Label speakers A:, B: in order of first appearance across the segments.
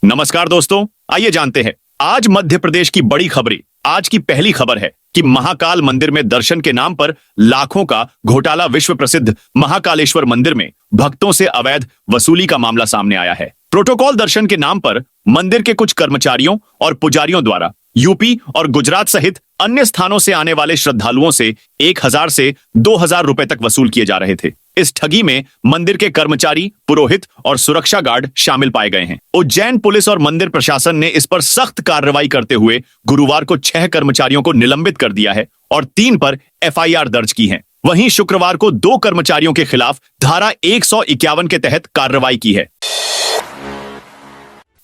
A: नमस्कार दोस्तों, आइए जानते हैं आज मध्य प्रदेश की बड़ी खबरें। आज की पहली खबर है कि महाकाल मंदिर में दर्शन के नाम पर लाखों का घोटाला। विश्व प्रसिद्ध महाकालेश्वर मंदिर में भक्तों से अवैध वसूली का मामला सामने आया है। प्रोटोकॉल दर्शन के नाम पर मंदिर के कुछ कर्मचारियों और पुजारियों द्वारा यूपी और गुजरात सहित अन्य स्थानों से आने वाले श्रद्धालुओं से 1000 से 2000 रुपए तक वसूल किए जा रहे थे। इस ठगी में मंदिर के कर्मचारी, पुरोहित और सुरक्षा गार्ड शामिल पाए गए हैं। उज्जैन पुलिस और मंदिर प्रशासन ने इस पर सख्त कार्रवाई करते हुए गुरुवार को 6 कर्मचारियों को निलंबित कर दिया है और 3 पर एफआईआर दर्ज की है। वहीं शुक्रवार को 2 कर्मचारियों के खिलाफ धारा 151 के तहत कार्रवाई की है।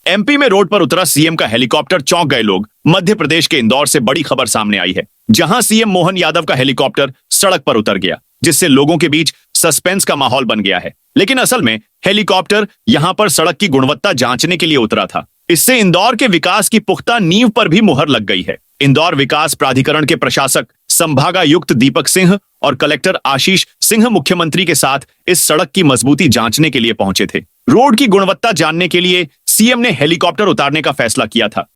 A: एमपी में रोड पर उतरा सीएम का हेलीकॉप्टर, चौंक गए लोग। मध्य प्रदेश के इंदौर से बड़ी खबर सामने आई है, जहां सीएम मोहन यादव का हेलीकॉप्टर सड़क पर उतर गया, जिससे लोगों के बीच सस्पेंस का माहौल बन गया है। लेकिन असल में हेलीकॉप्टर यहां पर सड़क की गुणवत्ता जांचने के लिए उतरा था। इससे इंदौर के विकास की पुख्ता नींव पर भी मुहर लग गई है। इंदौर विकास प्राधिकरण के प्रशासक संभागायुक्त दीपक सिंह और कलेक्टर आशीष सिंह मुख्यमंत्री के साथ इस सड़क की मजबूती जांचने के लिए पहुंचे थे। रोड की गुणवत्ता जानने के लिए सीएम ने हेलीकॉप्टर उतारने का फैसला किया था।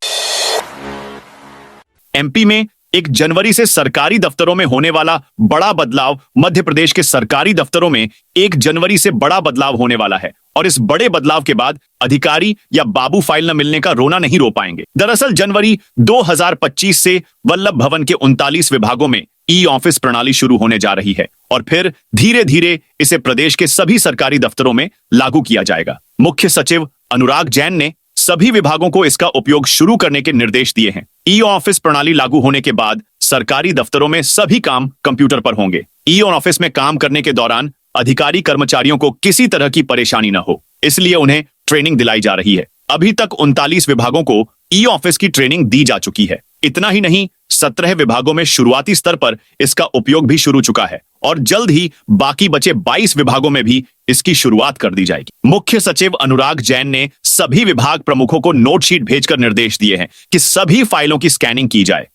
A: एमपी में 1 जनवरी से सरकारी दफ्तरों में होने वाला बड़ा बदलाव। मध्य प्रदेश के सरकारी दफ्तरों में 1 जनवरी से बड़ा बदलाव होने वाला है और इस बड़े बदलाव के बाद अधिकारी या बाबू फाइल न मिलने का रोना नहीं रो पाएंगे। दरअसल जनवरी 2025 से वल्लभ भवन के 39 विभागों में ई ऑफिस प्रणाली शुरू होने जा रही है और फिर धीरे धीरे इसे प्रदेश के सभी सरकारी दफ्तरों में लागू किया जाएगा। मुख्य सचिव अनुराग जैन ने सभी विभागों को इसका उपयोग शुरू करने के निर्देश दिए हैं। ई ऑफिस प्रणाली लागू होने के बाद सरकारी दफ्तरों में सभी काम कंप्यूटर पर होंगे। ई ऑफिस में काम करने के दौरान अधिकारी कर्मचारियों को किसी तरह की परेशानी न हो, इसलिए उन्हें ट्रेनिंग दिलाई जा रही है। अभी तक 39 विभागों को ई ऑफिस की ट्रेनिंग दी जा चुकी है। इतना ही नहीं, 17 विभागों में शुरुआती स्तर पर इसका उपयोग भी शुरू चुका है और जल्द ही बाकी बचे 22 विभागों में भी इसकी शुरुआत कर दी जाएगी। मुख्य सचिव अनुराग जैन ने सभी विभाग प्रमुखों को नोट शीट भेजकर निर्देश दिए हैं कि सभी फाइलों की स्कैनिंग की जाए।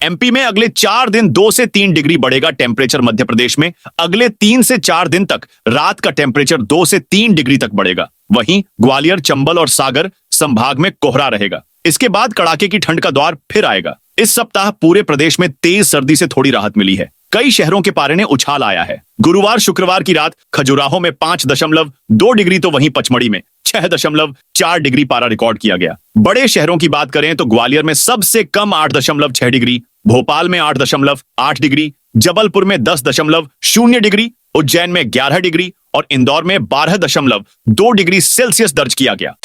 A: एमपी में अगले 4 दिन 2 से 3 डिग्री बढ़ेगा टेम्परेचर। मध्य प्रदेश में अगले 3 से 4 दिन तक रात का टेम्परेचर 2 से 3 डिग्री तक बढ़ेगा। वहीं ग्वालियर, चंबल और सागर संभाग में कोहरा रहेगा। इसके बाद कड़ाके की ठंड का दौर फिर आएगा। इस सप्ताह पूरे प्रदेश में तेज सर्दी से थोड़ी राहत मिली है। कई शहरों के पारे ने उछाल आया है। गुरुवार शुक्रवार की रात खजुराहो में 5.2 डिग्री तो वहीं पचमढ़ी में 6.4 डिग्री पारा रिकॉर्ड किया गया। बड़े शहरों की बात करें तो ग्वालियर में सबसे कम 8.6 डिग्री, भोपाल में 8.8 डिग्री, जबलपुर में 10.0 डिग्री, उज्जैन में 11 डिग्री और इंदौर में 12.2 डिग्री सेल्सियस दर्ज किया गया।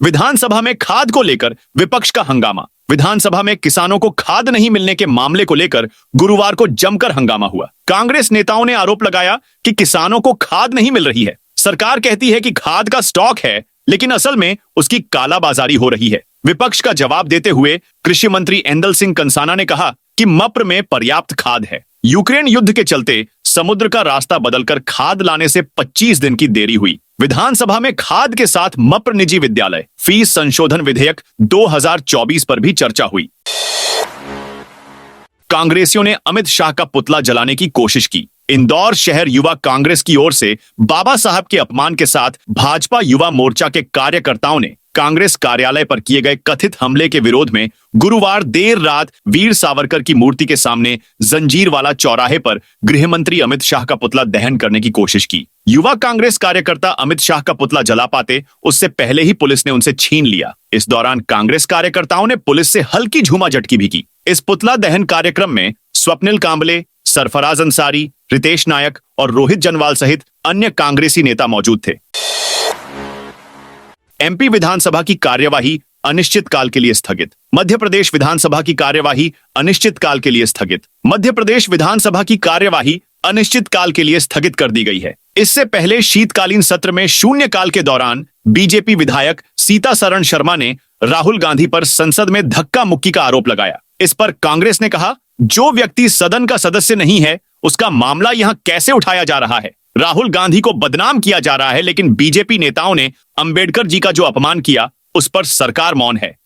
A: विधानसभा में खाद को लेकर विपक्ष का हंगामा। विधानसभा में किसानों को खाद नहीं मिलने के मामले को लेकर गुरुवार को जमकर हंगामा हुआ। कांग्रेस नेताओं ने आरोप लगाया कि किसानों को खाद नहीं मिल रही है। सरकार कहती है कि खाद का स्टॉक है, लेकिन असल में उसकी कालाबाजारी हो रही है। विपक्ष का जवाब देते हुए कृषि मंत्री एंदल सिंह कंसाना ने कहा कि मप्र में पर्याप्त खाद है। यूक्रेन युद्ध के चलते समुद्र का रास्ता बदलकर खाद लाने से 25 दिन की देरी हुई। विधानसभा में खाद के साथ मप्र निजी विद्यालय फीस संशोधन विधेयक 2024 पर भी चर्चा हुई। कांग्रेसियों ने अमित शाह का पुतला जलाने की कोशिश की। इंदौर शहर युवा कांग्रेस की ओर से बाबा साहब के अपमान के साथ भाजपा युवा मोर्चा के कार्यकर्ताओं ने कांग्रेस कार्यालय पर किए गए कथित हमले के विरोध में गुरुवार देर रात वीर सावरकर की मूर्ति के सामने जंजीरवाला चौराहे पर गृह मंत्री अमित शाह का पुतला दहन करने की कोशिश की। युवा कांग्रेस कार्यकर्ता अमित शाह का पुतला जला पाते उससे पहले ही पुलिस ने उनसे छीन लिया। इस दौरान कांग्रेस कार्यकर्ताओं ने पुलिस से हल्की झूमाझटकी भी की। इस पुतला दहन कार्यक्रम में स्वप्निल कांबले, सरफराज अंसारी, रितेश नायक और रोहित जनवाल सहित अन्य कांग्रेसी नेता मौजूद थे। एमपी विधानसभा की कार्यवाही अनिश्चितकाल के लिए स्थगित। मध्य प्रदेश विधानसभा की कार्यवाही अनिश्चितकाल के लिए स्थगित। मध्य प्रदेश विधानसभा की कार्यवाही अनिश्चितकाल के लिए स्थगित कर दी गई है। इससे पहले शीतकालीन सत्र में शून्यकाल के दौरान बीजेपी विधायक सीतासरण शर्मा ने राहुल गांधी पर संसद में धक्का मुक्की का आरोप लगाया। इस पर कांग्रेस ने कहा, जो व्यक्ति सदन का सदस्य नहीं है उसका मामला यहां कैसे उठाया जा रहा है। राहुल गांधी को बदनाम किया जा रहा है, लेकिन बीजेपी नेताओं ने अंबेडकर जी का जो अपमान किया उस पर सरकार मौन है।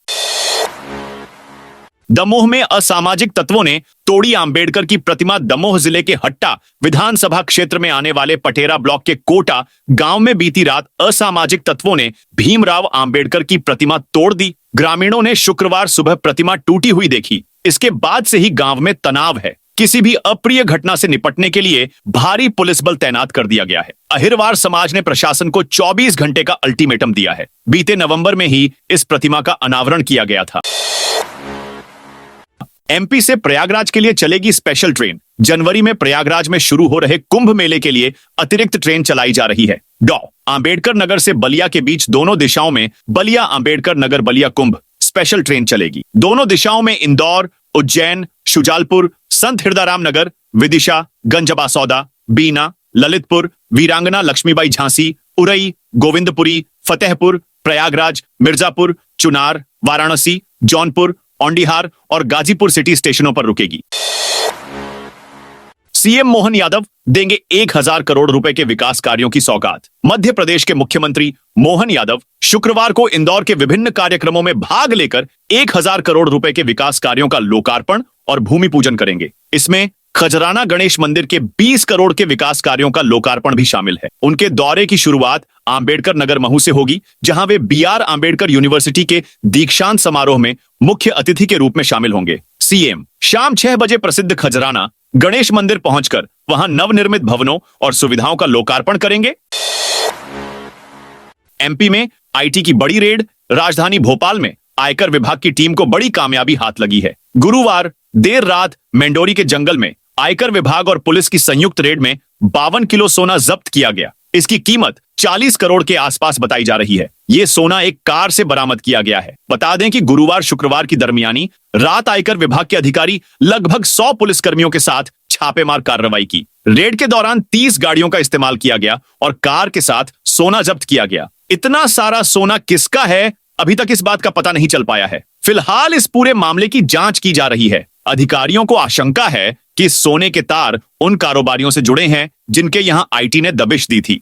A: दमोह में असामाजिक तत्वों ने तोड़ी आंबेडकर की प्रतिमा। दमोह जिले के हट्टा विधानसभा क्षेत्र में आने वाले पटेरा ब्लॉक के कोटा गांव में बीती रात असामाजिक तत्वों ने भीमराव आंबेडकर की प्रतिमा तोड़ दी। ग्रामीणों ने शुक्रवार सुबह प्रतिमा टूटी हुई देखी। इसके बाद से ही गांव में तनाव है। किसी भी अप्रिय घटना से निपटने के लिए भारी पुलिस बल तैनात कर दिया गया है। अहिरवार समाज ने प्रशासन को 24 घंटे का अल्टीमेटम दिया है। बीते नवंबर में ही इस प्रतिमा का अनावरण किया गया था। एमपी से प्रयागराज के लिए चलेगी स्पेशल ट्रेन। जनवरी में प्रयागराज में शुरू हो रहे कुंभ मेले के लिए अतिरिक्त ट्रेन चलाई जा रही है। आंबेडकर नगर से बलिया के बीच दोनों दिशाओं में बलिया आंबेडकर नगर बलिया कुंभ स्पेशल ट्रेन चलेगी। दोनों दिशाओं में इंदौर, उज्जैन, शुजालपुर, संत हिरदाराम नगर, विदिशा, गंजबासौदा, बीना, ललितपुर, वीरांगना लक्ष्मीबाई झांसी, उरई, गोविंदपुरी, फतेहपुर, प्रयागराज, मिर्जापुर, चुनार, वाराणसी, जौनपुर, औंडीहार और गाजीपुर सिटी स्टेशनों पर रुकेगी। सीएम मोहन यादव देंगे 1000 करोड़ रुपए के विकास कार्यों की सौगात। मध्य प्रदेश के मुख्यमंत्री मोहन यादव शुक्रवार को इंदौर के विभिन्न कार्यक्रमों में भाग लेकर 1000 करोड़ रुपए के विकास कार्यों का लोकार्पण और भूमि पूजन करेंगे। इसमें खजराना गणेश मंदिर के 20 करोड़ के विकास कार्यों का लोकार्पण भी शामिल है। उनके दौरे की शुरुआत आंबेडकर नगर महू से होगी, जहां वे बीआर आंबेडकर यूनिवर्सिटी के दीक्षांत समारोह में मुख्य अतिथि के रूप में शामिल होंगे। सीएम शाम 6 बजे प्रसिद्ध खजराना गणेश मंदिर पहुंचकर वहां नवनिर्मित भवनों और सुविधाओं का लोकार्पण करेंगे। एमपी में आईटी की बड़ी रेड। राजधानी भोपाल में आयकर विभाग की टीम को बड़ी कामयाबी हाथ लगी है। गुरुवार देर रात मेंडोरी के जंगल में आयकर विभाग और पुलिस की संयुक्त रेड में 52 किलो सोना जब्त किया गया। इसकी कीमत 40 करोड़ के आसपास बताई जा रही है। ये सोना एक कार से बरामद किया गया है। बता दें कि गुरुवार शुक्रवार की दरमियानी रात आयकर विभाग के अधिकारी लगभग 100 पुलिसकर्मियों के साथ छापेमार कार्रवाई की। रेड के दौरान 30 गाड़ियों का इस्तेमाल किया गया और कार के साथ सोना जब्त किया गया। इतना सारा सोना किसका है, अभी तक इस बात का पता नहीं चल पाया है। फिलहाल इस पूरे मामले की जांच की जा रही है। अधिकारियों को आशंका है कि सोने के तार उन कारोबारियों से जुड़े हैं जिनके यहां आईटी ने दबिश दी थी।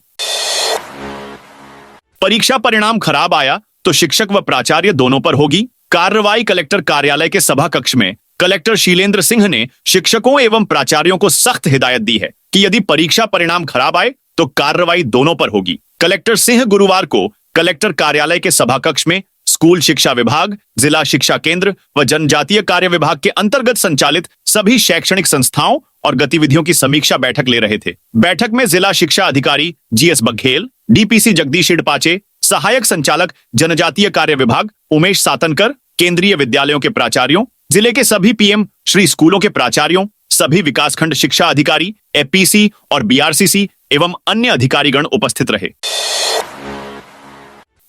A: परीक्षा परिणाम खराब आया तो शिक्षक व प्राचार्य दोनों पर होगी कार्रवाई। कलेक्टर कार्यालय के सभा कक्ष में कलेक्टर शीलेंद्र सिंह ने शिक्षकों एवं प्राचार्यों को सख्त हिदायत दी है कि यदि परीक्षा परिणाम खराब आए तो कार्रवाई दोनों पर होगी। कलेक्टर सिंह गुरुवार को कलेक्टर कार्यालय के सभा कक्ष में स्कूल शिक्षा विभाग, जिला शिक्षा केंद्र व जनजातीय कार्य विभाग के अंतर्गत संचालित सभी शैक्षणिक संस्थाओं और गतिविधियों की समीक्षा बैठक ले रहे थे। बैठक में जिला शिक्षा अधिकारी जीएस बघेल, डीपीसी जगदीश इडपाचे, सहायक संचालक जनजातीय कार्य विभाग उमेश सातनकर, केंद्रीय विद्यालयों के प्राचार्यों, जिले के सभी पीएम श्री स्कूलों के प्राचार्यों, सभी विकासखंड शिक्षा अधिकारी, एपीसी और बीआरसीसी एवं अन्य अधिकारीगण उपस्थित रहे।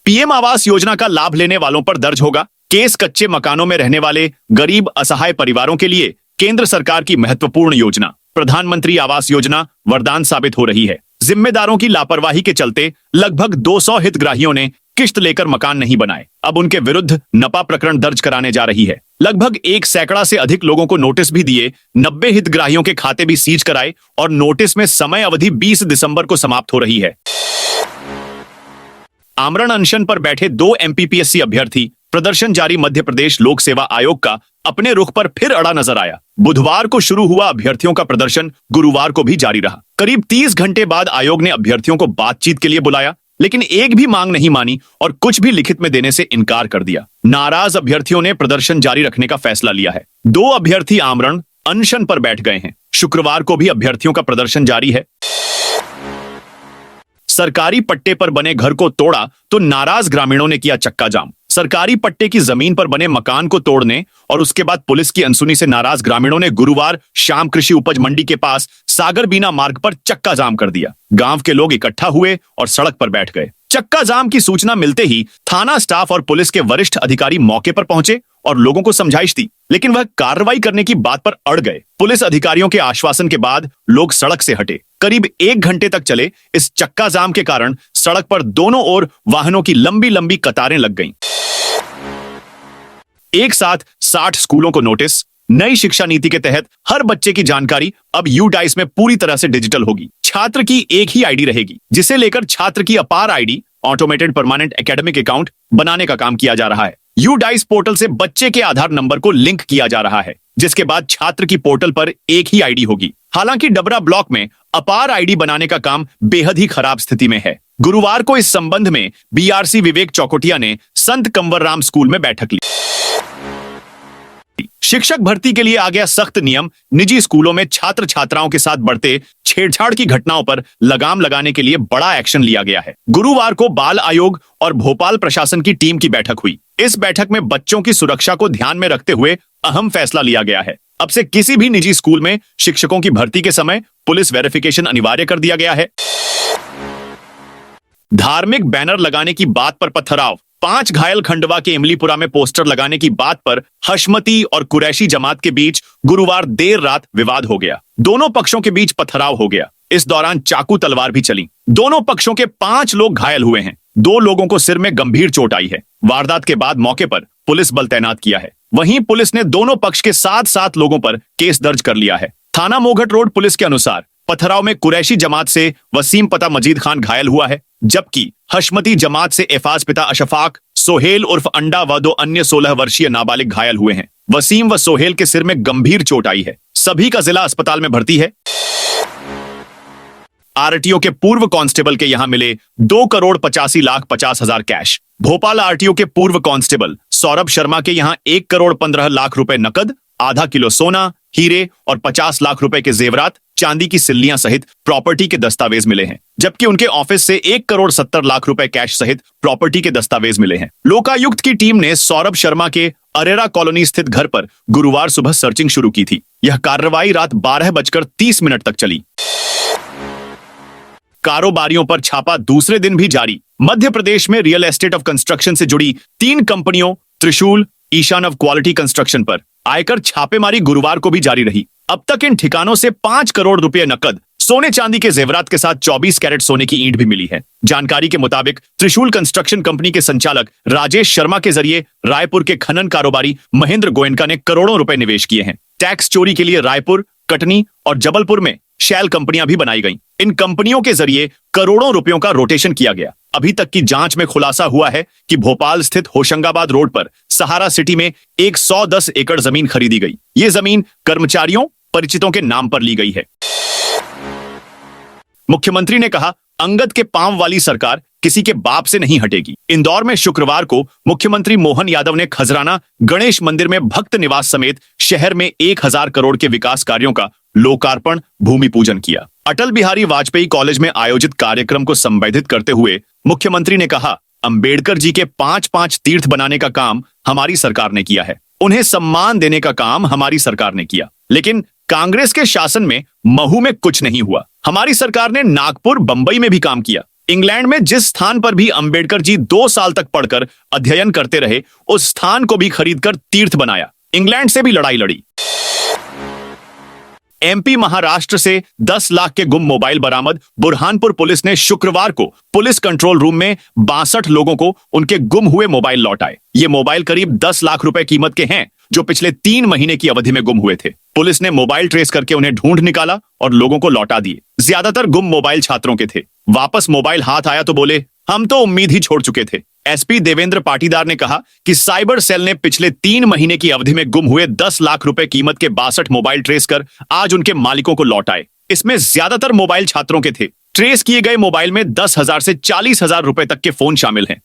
A: पीएम आवास योजना का लाभ लेने वालों पर दर्ज होगा केस। कच्चे मकानों में रहने वाले गरीब असहाय परिवारों के लिए केंद्र सरकार की महत्वपूर्ण योजना प्रधानमंत्री आवास योजना वरदान साबित हो रही है। जिम्मेदारों की लापरवाही के चलते लगभग 200 हितग्राहियों ने किश्त लेकर मकान नहीं बनाए। अब उनके विरुद्ध नपा प्रकरण दर्ज कराने जा रही है। लगभग 1 सैकड़ा से अधिक लोगों को नोटिस भी दिए, 90 हितग्राहियों के खाते भी सीज कराए और नोटिस में समय अवधि 20 दिसंबर को समाप्त हो रही है। आमरण अनशन पर बैठे 2 एमपीपीएससी अभ्यर्थी प्रदर्शन जारी। मध्य प्रदेश लोक सेवा आयोग का अपने रुख पर फिर अड़ा नजर आया। बुधवार को शुरू हुआ अभ्यर्थियों का प्रदर्शन गुरुवार को भी जारी रहा। करीब 30 घंटे बाद आयोग ने अभ्यर्थियों को बातचीत के लिए बुलाया, लेकिन एक भी मांग नहीं मानी और कुछ भी लिखित में देने से इनकार कर दिया। नाराज अभ्यर्थियों ने प्रदर्शन जारी रखने का फैसला लिया है। 2 अभ्यर्थी आमरण अनशन पर बैठ गए हैं। शुक्रवार को भी अभ्यर्थियों का प्रदर्शन जारी है। सरकारी पट्टे पर बने घर को तोड़ा तो नाराज ग्रामीणों ने किया चक्का जाम। सरकारी पट्टे की जमीन पर बने मकान को तोड़ने और उसके बाद पुलिस की अनसुनी से नाराज ग्रामीणों ने गुरुवार शाम कृषि उपज मंडी के पास सागर बीना मार्ग पर चक्का जाम कर दिया। गांव के लोग इकट्ठा हुए और सड़क पर बैठ गए। चक्का जाम की सूचना मिलते ही थाना स्टाफ और पुलिस के वरिष्ठ अधिकारी मौके पर पहुंचे और लोगों को समझाइश दी, लेकिन वह कार्रवाई करने की बात पर अड़ गए। पुलिस अधिकारियों के आश्वासन के बाद लोग सड़क से हटे। करीब 1 घंटे तक चले इस चक्का जाम के कारण सड़क पर दोनों ओर वाहनों की लंबी लंबी कतारें लग गईं। एक साथ 60 स्कूलों को नोटिस। नई शिक्षा नीति के तहत हर बच्चे की जानकारी अब यूडाइस में पूरी तरह से डिजिटल होगी। छात्र की एक ही आईडी रहेगी, जिसे लेकर छात्र की अपार ID automated permanent academic account बनाने का काम किया जा रहा है। यूडाइस पोर्टल से बच्चे के आधार नंबर को लिंक किया जा रहा है, जिसके बाद छात्र की पोर्टल पर एक ही आईडी होगी। हालांकि डबरा ब्लॉक में अपार आईडी बनाने का काम बेहद ही खराब स्थिति में है। गुरुवार को इस संबंध में बीआरसी विवेक चौकोटिया ने संत कंवरराम स्कूल में बैठक ली। शिक्षक भर्ती के लिए आ गया सख्त नियम। निजी स्कूलों में छात्र छात्राओं के साथ बढ़ते छेड़छाड़ की घटनाओं पर लगाम लगाने के लिए बड़ा एक्शन लिया गया है। गुरुवार को बाल आयोग और भोपाल प्रशासन की टीम की बैठक हुई। इस बैठक में बच्चों की सुरक्षा को ध्यान में रखते हुए अहम फैसला लिया गया है। अब से किसी भी निजी स्कूल में शिक्षकों की भर्ती के समय पुलिस वेरिफिकेशन अनिवार्य कर दिया गया है। धार्मिक बैनर लगाने की बात पर पथराव। 5 घायल। खंडवा के इमलीपुरा में पोस्टर लगाने की बात पर हशमती और कुरैशी जमात के बीच गुरुवार देर रात विवाद हो गया। दोनों पक्षों के बीच पथराव हो गया। इस दौरान चाकू तलवार भी चली। दोनों पक्षों के 5 लोग घायल हुए हैं। 2 लोगों को सिर में गंभीर चोट आई है। वारदात के बाद मौके पर पुलिस बल तैनात किया है। वहीं पुलिस ने दोनों पक्ष के 7 लोगों पर केस दर्ज कर लिया है। थाना मोघट रोड पुलिस के अनुसार पथराव में कुरैशी जमात से वसीम पता मजीद खान घायल हुआ है, जबकि हशमती जमात से एफाज पिता अशफाक, सोहेल उर्फ अंडा व 2 अन्य 16 वर्षीय नाबालिग घायल हुए हैं। वसीम व सोहेल के सिर में गंभीर चोट आई है। सभी का जिला अस्पताल में भर्ती है। आरटीओ के पूर्व कांस्टेबल के यहां मिले 2,85,50,000 कैश। भोपाल आरटीओ के पूर्व कांस्टेबल सौरभ शर्मा के यहां 1,15,00,000 रुपए नकद, आधा किलो सोना, हीरे और 50 लाख रुपए के जेवरात, चांदी की सिल्लियां सहित प्रॉपर्टी के दस्तावेज मिले हैं, जबकि उनके ऑफिस से 1,70,00,000 रुपए कैश सहित प्रॉपर्टी के दस्तावेज मिले हैं। लोकायुक्त की टीम ने सौरभ शर्मा के अरेरा कॉलोनी स्थित घर पर गुरुवार सुबह सर्चिंग शुरू की थी। यह कार्रवाई रात 12:30 तक चली। कारोबारियों पर छापा दूसरे दिन भी जारी। मध्य प्रदेश में रियल एस्टेट ऑफ कंस्ट्रक्शन से जुड़ी 3 कंपनियों त्रिशूल, ईशान ऑफ क्वालिटी कंस्ट्रक्शन पर आयकर छापेमारी गुरुवार को भी जारी रही। अब तक इन ठिकानों से 5 करोड़ रुपए नकद, सोने चांदी के जेवरात के साथ 24 कैरेट सोने की ईंट भी मिली है। जानकारी के मुताबिक त्रिशूल कंस्ट्रक्शन कंपनी के संचालक राजेश शर्मा के जरिए रायपुर के खनन कारोबारी महेंद्र गोयनका ने करोड़ों रुपए निवेश किए हैं। टैक्स चोरी के लिए रायपुर, कटनी और जबलपुर में शैल कंपनियां भी बनाई गईं। इन कंपनियों के जरिए करोड़ों रुपयों का रोटेशन किया गया। अभी तक की जांच में खुलासा हुआ है कि भोपाल स्थित होशंगाबाद रोड पर सहारा सिटी में 110 एकड़ जमीन खरीदी गई। ये जमीन कर्मचारियों, परिचितों के नाम पर ली गई है। मुख्यमंत्री ने कहा, अंगद के पांव वाली सरकार किसी के बाप से नहीं हटेगी। इंदौर में शुक्रवार को मुख्यमंत्री मोहन यादव ने खजराना गणेश मंदिर में भक्त निवास समेत शहर में 1000 करोड़ के विकास कार्यों का लोकार्पण, भूमि पूजन किया। अटल बिहारी वाजपेयी कॉलेज में आयोजित कार्यक्रम को संबोधित करते हुए मुख्यमंत्री ने कहा, अंबेडकर जी के 5 तीर्थ बनाने का काम हमारी सरकार ने किया है। उन्हें सम्मान देने का काम हमारी सरकार ने किया, लेकिन कांग्रेस के शासन में महू में कुछ नहीं हुआ। हमारी सरकार ने नागपुर, बंबई में भी काम किया। इंग्लैंड में जिस स्थान पर भी अंबेडकर जी 2 साल तक पढ़कर अध्ययन करते रहे, उस स्थान को भी खरीदकर तीर्थ बनाया। इंग्लैंड से भी लड़ाई लड़ी। एमपी महाराष्ट्र से 10 लाख के गुम मोबाइल बरामद। बुरहानपुर पुलिस ने शुक्रवार को पुलिस कंट्रोल रूम में 62 लोगों को उनके गुम हुए मोबाइल लौटाए। ये मोबाइल करीब 10 लाख रुपए कीमत के हैं, जो पिछले 3 महीने की अवधि में गुम हुए थे। पुलिस ने मोबाइल ट्रेस करके उन्हें ढूंढ निकाला और लोगों को लौटा दिए। ज्यादातर गुम मोबाइल छात्रों के थे। वापस मोबाइल हाथ आया तो बोले, हम तो उम्मीद ही छोड़ चुके थे। एसपी देवेंद्र पाटीदार ने कहा कि साइबर सेल ने पिछले 3 महीने की अवधि में गुम हुए 10 लाख रुपए कीमत के 62 मोबाइल ट्रेस कर आज उनके मालिकों को लौटाए। इसमें ज्यादातर मोबाइल छात्रों के थे। ट्रेस किए गए मोबाइल में 10,000 से 40,000 रुपए तक के फोन शामिल हैं।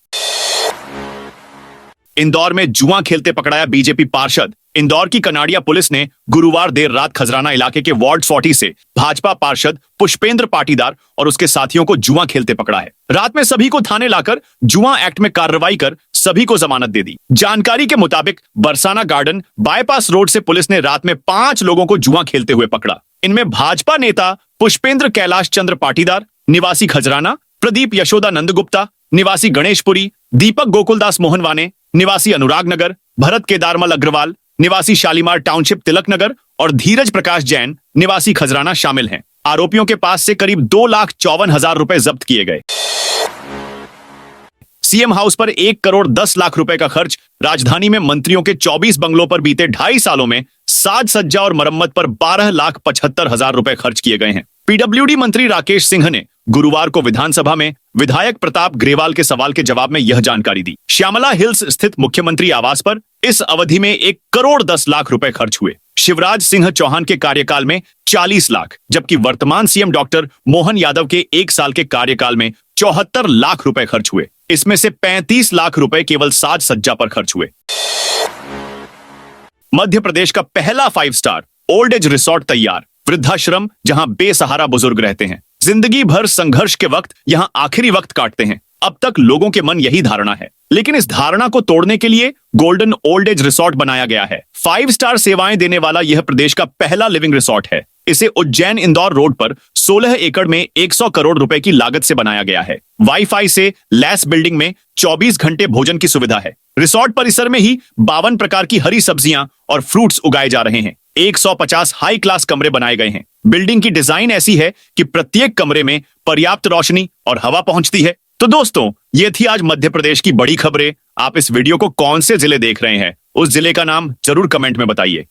A: इंदौर में जुआ खेलते पकड़ाया बीजेपी पार्षद। इंदौर की कनाड़िया पुलिस ने गुरुवार देर रात खजराना इलाके के वार्ड 40 से भाजपा पार्षद पुष्पेंद्र पाटीदार और उसके साथियों को जुआ खेलते पकड़ा है। रात में सभी को थाने लाकर जुआ एक्ट में कार्रवाई कर सभी को जमानत दे दी। जानकारी के मुताबिक बरसाना गार्डन बाईपास रोड से पुलिस ने रात में 5 लोगों को जुआ खेलते हुए पकड़ा। इनमें भाजपा नेता पुष्पेंद्र कैलाश चंद्र पाटीदार, निवासी खजराना, प्रदीप यशोदा नंदगुप्ता, निवासी गणेशपुरी, दीपक गोकुलदास मोहनवाने, निवासी अनुराग नगर, भरत केदारमल अग्रवाल, निवासी शालीमार टाउनशिप तिलक नगर और धीरज प्रकाश जैन, निवासी खजराना शामिल हैं। आरोपियों के पास से करीब 2,54,000 रुपए जब्त किए गए। सीएम हाउस पर 1,10,00,000 रुपए का खर्च। राजधानी में मंत्रियों के 24 बंगलों पर बीते 2.5 सालों में साज सज्जा और मरम्मत पर 12,75,000 रुपए खर्च किए गए हैं। पीडब्ल्यूडी मंत्री राकेश सिंह ने गुरुवार को विधानसभा में विधायक प्रताप ग्रेवाल के सवाल के जवाब में यह जानकारी दी। श्यामला हिल्स स्थित मुख्यमंत्री आवास पर इस अवधि में 1,10,00,000 रुपए खर्च हुए। शिवराज सिंह चौहान के कार्यकाल में 40 लाख, जबकि वर्तमान सीएम डॉक्टर मोहन यादव के 1 साल के कार्यकाल में 74 लाख रुपए खर्च हुए। इसमें से 35 लाख रुपए केवल साज सज्जा पर खर्च हुए। मध्य प्रदेश का पहला 5 स्टार ओल्ड एज रिसोर्ट तैयार। वृद्धाश्रम जहां बेसहारा बुजुर्ग रहते हैं, जिंदगी भर संघर्ष के वक्त यहां आखिरी वक्त काटते हैं। अब तक लोगों के मन यही धारणा है, लेकिन इस धारणा को तोड़ने के लिए गोल्डन ओल्ड एज रिसोर्ट बनाया गया है। 5 स्टार सेवाएं देने वाला यह प्रदेश का पहला लिविंग रिसोर्ट है। इसे उज्जैन इंदौर रोड पर 16 एकड़ में 100 करोड़ रुपए की लागत से बनाया गया है। वाईफाई से लैस बिल्डिंग में 24 घंटे भोजन की सुविधा है। रिसोर्ट परिसर में ही 52 प्रकार की हरी सब्जियां और फ्रूट्स उगाए जा रहे हैं। 150 हाई क्लास कमरे बनाए गए हैं। बिल्डिंग की डिजाइन ऐसी है कि प्रत्येक कमरे में पर्याप्त रोशनी और हवा पहुंचती है। तो दोस्तों, ये थी आज मध्य प्रदेश की बड़ी खबरें। आप इस वीडियो को कौन से जिले देख रहे हैं, उस जिले का नाम जरूर कमेंट में बताइए।